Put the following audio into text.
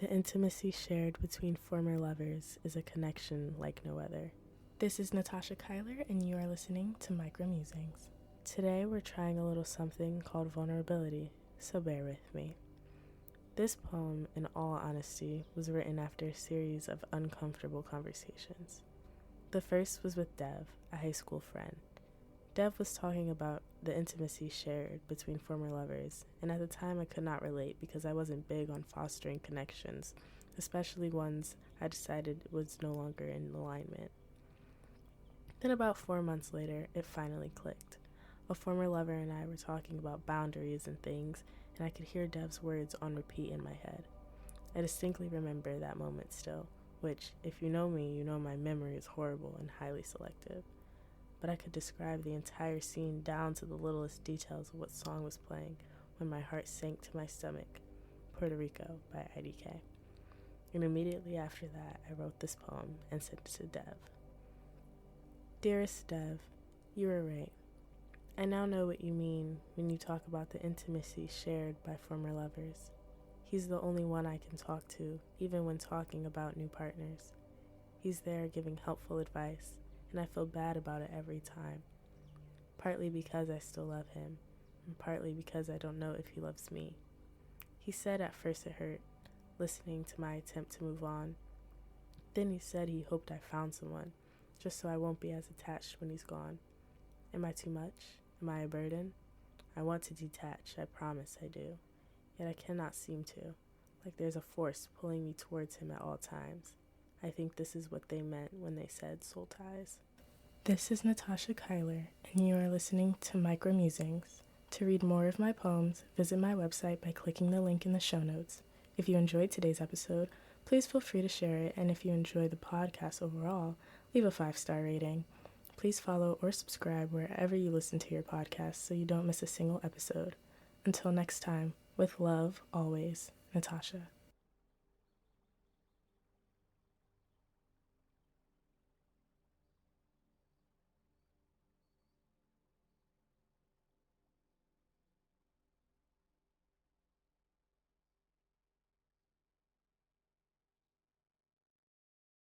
The intimacy shared between former lovers is a connection like no other. This is Natasha Kyler, and you are listening to Micro Musings. Today we're trying a little something called vulnerability, so bear with me. This poem, in all honesty, was written after a series of uncomfortable conversations. The first was with Dev, a high school friend. Dev was talking about the intimacy shared between former lovers, and at the time I could not relate because I wasn't big on fostering connections, especially ones I decided was no longer in alignment. Then about 4 months later, it finally clicked. A former lover and I were talking about boundaries and things, and I could hear Dev's words on repeat in my head. I distinctly remember that moment still, which, if you know me, you know my memory is horrible and highly selective. But I could describe the entire scene down to the littlest details of what song was playing when my heart sank to my stomach. Puerto Rico by IDK. And immediately after that, I wrote this poem and sent it to Dev. Dearest Dev, you were right. I now know what you mean when you talk about the intimacy shared by former lovers. He's the only one I can talk to, even when talking about new partners. He's there giving helpful advice, and I feel bad about it every time. Partly because I still love him, and partly because I don't know if he loves me. He said at first it hurt, listening to my attempt to move on. Then he said he hoped I found someone, just so I won't be as attached when he's gone. Am I too much? Am I a burden? I want to detach, I promise I do. Yet I cannot seem to, like there's a force pulling me towards him at all times. I think this is what they meant when they said soul ties. This is Natasha Kyler, and you are listening to Micro Musings. To read more of my poems, visit my website by clicking the link in the show notes. If you enjoyed today's episode, please feel free to share it, and if you enjoy the podcast overall, leave a 5-star rating. Please follow or subscribe wherever you listen to your podcast so you don't miss a single episode. Until next time, with love, always, Natasha.